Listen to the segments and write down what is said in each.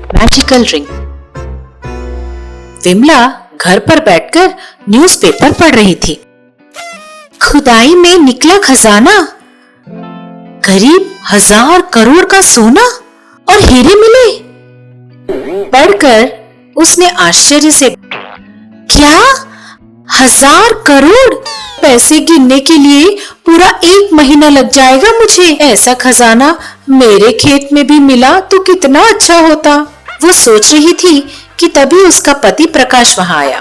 Magical ring. Vimla घर पर बैठकर न्यूज़पेपर पढ़ रही थी। खुदाई में निकला खजाना, करीब 1000 करोड़ का सोना और हीरे मिले। पढ़कर उसने आश्चर्य से, क्या 1000 करोड़? पैसे गिनने के लिए पूरा 1 महीना लग जाएगा मुझे। ऐसा खजाना मेरे खेत में भी मिला तो कितना अच्छा होता। वो सोच रही थी कि तभी उसका पति प्रकाश वहां आया।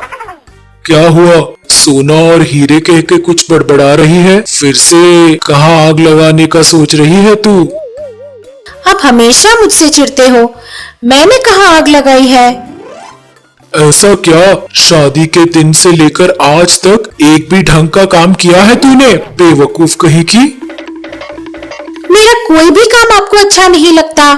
क्या हुआ? सोना और हीरे कह के कुछ बड़बड़ा रही है? फिर से कहाँ आग लगाने का सोच रही है तू? आप हमेशा मुझसे चिढ़ते हो। मैंने कहाँ आग लगाई है? ऐसा क्या? शादी के दिन से लेकर आज तक एक भी ढंग का काम किया है तूने? बेवकूफ कहीं की। मेरा कोई भी काम आपको अच्छा नहीं लगता।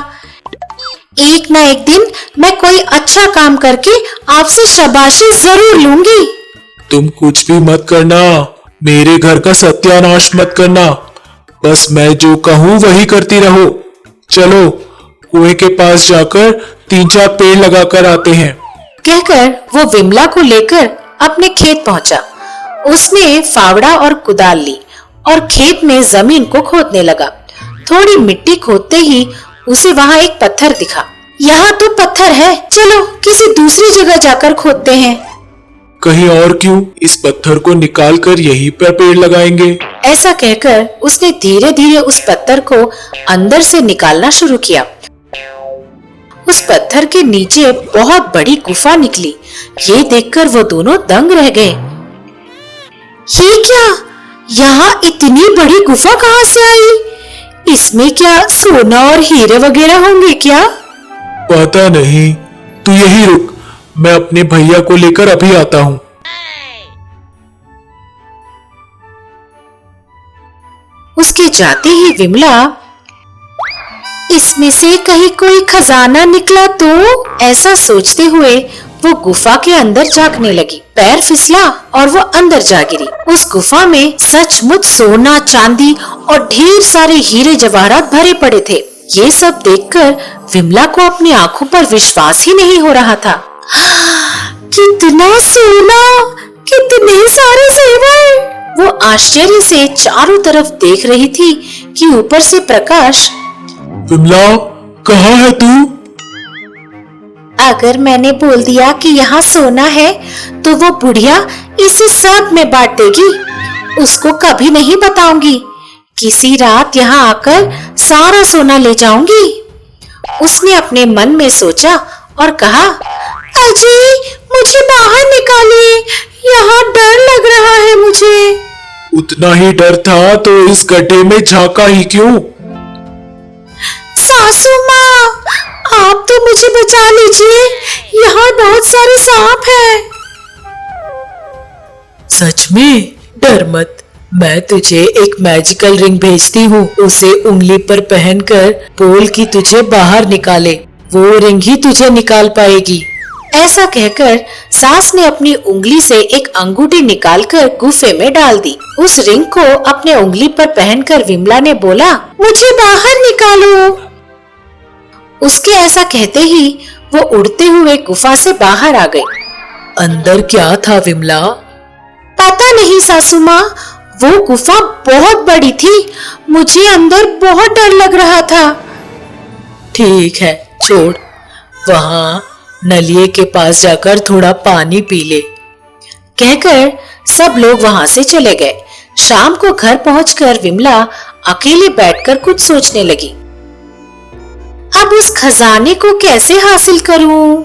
एक ना एक दिन मैं कोई अच्छा काम करके आपसे शाबाशी जरूर लूंगी। तुम कुछ भी मत करना, मेरे घर का सत्यानाश मत करना। बस मैं जो कहूँ वही करती रहो। चलो कुएं के पास जाकर 3-4 पेड़ लगाकर आते हैं। कहकर वो विमला को लेकर अपने खेत पहुंचा। उसने फावड़ा और कुदाल ली और खेत में जमीन को खोदने लगा। थोड़ी मिट्टी खोदते ही उसे वहां एक पत्थर दिखा। यहाँ तो पत्थर है, चलो किसी दूसरी जगह जाकर खोदते हैं। कहीं और क्यों, इस पत्थर को निकाल कर यहीं पर पेड़ लगाएंगे। ऐसा कहकर उसने धीरे धीरे उस पत्थर को अंदर से निकालना शुरू किया। उस पत्थर के नीचे बहुत बड़ी गुफा निकली। ये देखकर वो दोनों दंग रह गए। ये क्या? यहाँ इतनी बड़ी गुफा कहाँ से आई? इसमें क्या सोना और हीरे वगैरह होंगे क्या? पता नहीं, तू यहीं रुक, मैं अपने भैया को लेकर अभी आता हूँ। उसके जाते ही विमला, इसमें से कहीं कोई खजाना निकला तो, ऐसा सोचते हुए वो गुफा के अंदर झांकने लगी। पैर फिसला और वो अंदर जा गिरी। उस गुफा में सचमुच सोना, चांदी और ढेर सारे हीरे जवाहरात भरे पड़े थे। ये सब देखकर विमला को अपनी आंखों पर विश्वास ही नहीं हो रहा था। कितना सोना, कितने सारे जेवर! वो आश्चर्य से चारों तरफ देख रही थी कि ऊपर से प्रकाश, विमला कहाँ है तू? अगर मैंने बोल दिया कि यहाँ सोना है तो वो बुढ़िया इसे सब में बांट देगी। उसको कभी नहीं बताऊंगी। किसी रात यहाँ आकर सारा सोना ले जाऊंगी। उसने अपने मन में सोचा और कहा, अजी मुझे बाहर निकालिए, यहाँ डर लग रहा है मुझे। उतना ही डर था तो इस गड्ढे में झांका ही क्यों? सासू माँ, आप तो मुझे बचा लीजिए, यहाँ बहुत सारे सांप हैं। सच में? डर मत, मैं तुझे एक मैजिकल रिंग भेजती हूँ। उसे उंगली पर पहनकर बोल कि तुझे बाहर निकाले, वो रिंग ही तुझे निकाल पाएगी। ऐसा कहकर सास ने अपनी उंगली से एक अंगूठी निकालकर गुफे में डाल दी। उस रिंग को अपने उंगली पर पहनकर विमला ने बोला, मुझे बाहर निकालो। उसके ऐसा कहते ही वो उड़ते हुए गुफा से बाहर आ गई। अंदर क्या था विमला? पता नहीं सासू माँ, वो गुफा बहुत बड़ी थी। मुझे अंदर बहुत डर लग रहा था। ठीक है, छोड़, वहाँ नलिये के पास जाकर थोड़ा पानी पी ले। कहकर सब लोग वहां से चले गए। शाम को घर पहुंचकर विमला अकेले बैठकर कुछ सोचने लगी। अब उस खजाने को कैसे हासिल करूं?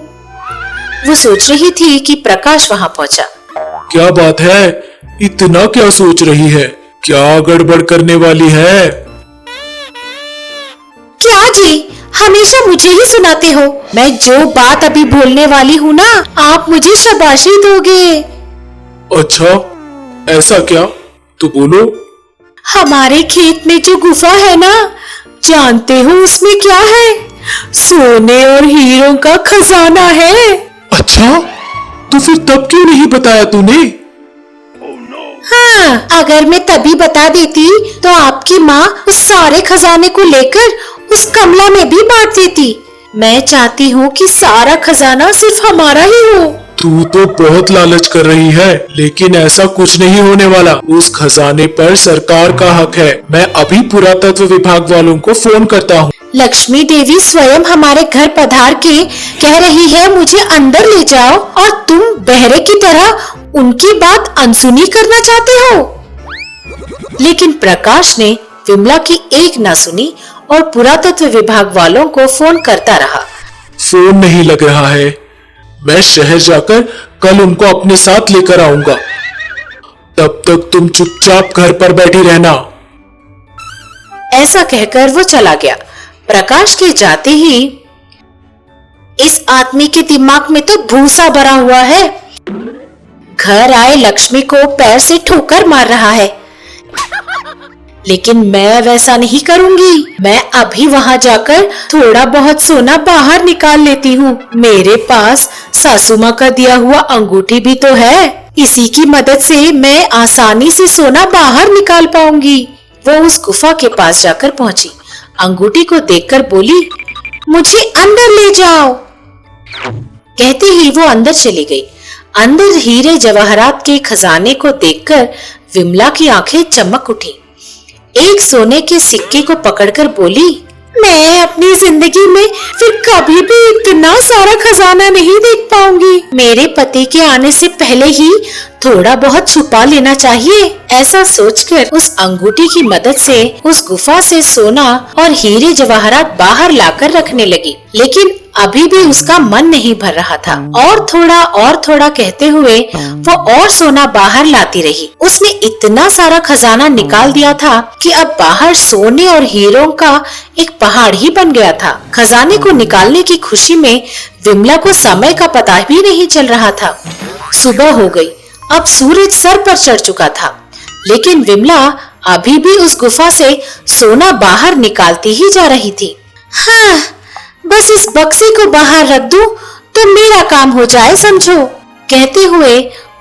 वो सोच रही थी कि प्रकाश वहां पहुंचा। क्या बात है, इतना क्या सोच रही है? क्या गड़बड़ करने वाली है? क्या जी, हमेशा मुझे ही सुनाते हो। मैं जो बात अभी बोलने वाली हूँ ना, आप मुझे शाबाशी दोगे। अच्छा, ऐसा क्या? तो बोलो। हमारे खेत में जो गुफा है ना, जानते हो उसमें क्या है? सोने और हीरों का खजाना है। अच्छा, तो फिर तब क्यों नहीं बताया तूने? हाँ, अगर मैं तभी बता देती तो आपकी माँ उस सारे खजाने को लेकर उस कमला में भी बांट देती। मैं चाहती हूँ कि सारा खजाना सिर्फ हमारा ही हो। तू तो बहुत लालच कर रही है, लेकिन ऐसा कुछ नहीं होने वाला। उस खजाने पर सरकार का हक है। मैं अभी पुरातत्व विभाग वालों को फोन करता हूँ। लक्ष्मी देवी स्वयं हमारे घर पधार के कह रही है मुझे अंदर ले जाओ, और तुम बहरे की तरह उनकी बात अनसुनी करना चाहते हो। लेकिन प्रकाश ने विमला की एक ना सुनी और पुरातत्व विभाग वालों को फोन करता रहा। फोन नहीं लग रहा है। मैं शहर जाकर कल उनको अपने साथ लेकर आऊंगा। तब तक तुम चुपचाप घर पर बैठी रहना। ऐसा कहकर वो चला गया। प्रकाश के जाते ही इस आदमी के दिमाग में तो भूसा भरा हुआ है। घर आए लक्ष्मी को पैर से ठोकर मार रहा है। लेकिन मैं वैसा नहीं करूंगी। मैं अभी वहां जाकर थोड़ा बहुत सोना बाहर निकाल लेती हूँ। मेरे पास सासू माँ का दिया हुआ अंगूठी भी तो है। इसी की मदद से मैं आसानी से सोना बाहर निकाल पाऊंगी। वो उस गुफा के पास जाकर पहुंची। अंगूठी को देखकर बोली, मुझे अंदर ले जाओ। कहते ही वो अंदर चली गई। अंदर हीरे जवाहरात के खजाने को देखकर विमला की आंखें चमक उठी। एक सोने के सिक्के को पकड़कर बोली, मैं अपनी जिंदगी में फिर कभी भी इतना सारा खजाना नहीं देख पाऊंगी। मेरे पति के आने से पहले ही थोड़ा बहुत छुपा लेना चाहिए। ऐसा सोचकर उस अंगूठी की मदद से उस गुफा से सोना और हीरे जवाहरात बाहर लाकर रखने लगी। लेकिन अभी भी उसका मन नहीं भर रहा था। और थोड़ा कहते हुए वो और सोना बाहर लाती रही। उसने इतना सारा खजाना निकाल दिया था कि अब बाहर सोने और हीरों का एक पहाड़ ही बन गया था। खजाने को निकालने की खुशी में विमला को समय का पता भी नहीं चल रहा था। सुबह हो गई। अब सूरज सर पर चढ़ चुका था। लेकिन विमला अभी भी उस गुफा से सोना बाहर निकालती ही जा रही थी। हाँ, बस इस बक्से को बाहर रख दूं तो मेरा काम हो जाए समझो। कहते हुए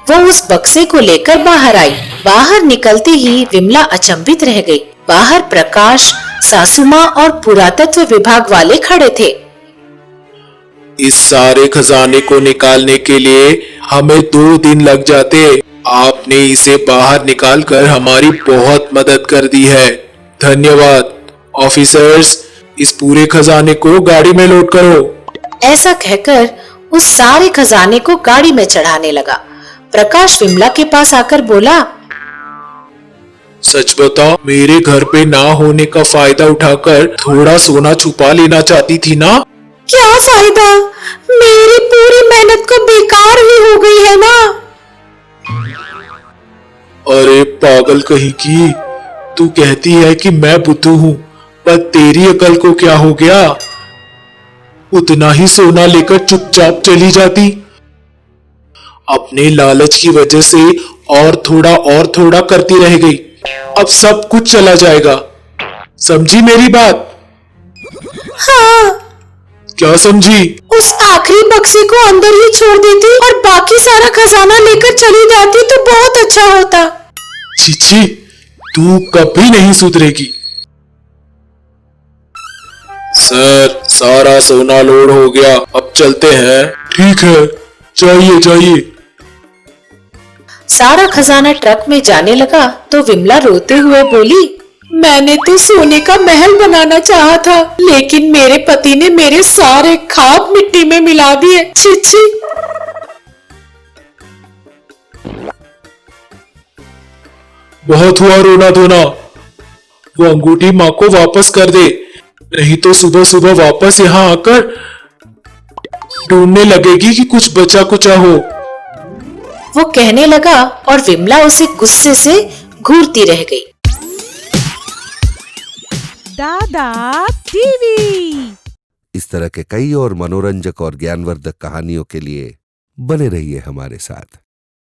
वो उस बक्से को लेकर बाहर आई। बाहर निकलते ही विमला अचंभित रह गई। बाहर प्रकाश, सासू माँ और पुरातत्व विभाग वाले खड़े थे। इस सारे खजाने को निकालने के लिए हमें 2 दिन लग जाते। आपने इसे बाहर निकालकर हमारी बहुत मदद कर दी है। धन्यवाद। ऑफिसर्स, इस पूरे खजाने को गाड़ी में लोड करो। ऐसा कहकर उस सारे खजाने को गाड़ी में चढ़ाने लगा। प्रकाश विमला के पास आकर बोला, सच बताओ, मेरे घर पे ना होने का फायदा उठाकर थोड़ा सोना छुपा लेना चाहती थी ना? क्या फायदा? मेरी पूरी मेहनत को बेकार ही हो गई है ना। अरे पागल कहीं की, तू कहती है कि मैं बुद्धू हूँ, पर तेरी अकल को क्या हो गया? उतना ही सोना लेकर चुपचाप चली जाती। अपने लालच की वजह से और थोड़ा करती रह गई। अब सब कुछ चला जाएगा। समझी मेरी बात? हाँ। क्या समझी? उस आखिरी बक्से को अंदर ही छोड़ देती और बाकी सारा खजाना लेकर चली जाती तो बहुत अच्छा होता। छी, तू कभी नहीं सुधरेगी। सर, सारा सोना लोड हो गया, अब चलते हैं। ठीक है, जाइए। सारा खजाना ट्रक में जाने लगा तो विमला रोते हुए बोली, मैंने तो सोने का महल बनाना चाहा था, लेकिन मेरे पति ने मेरे सारे ख्वाब मिट्टी में मिला दिए। छी। बहुत हुआ रोना धोना। वो अंगूठी माँ को वापस कर दे, नहीं तो सुबह वापस यहाँ आकर ढूंढने लगेगी कि कुछ बचा कुचा हो। वो कहने लगा और विमला उसे गुस्से से घूरती रह गई। दादा टीवी। इस तरह के कई और मनोरंजक और ज्ञानवर्धक कहानियों के लिए बने रहिए हमारे साथ।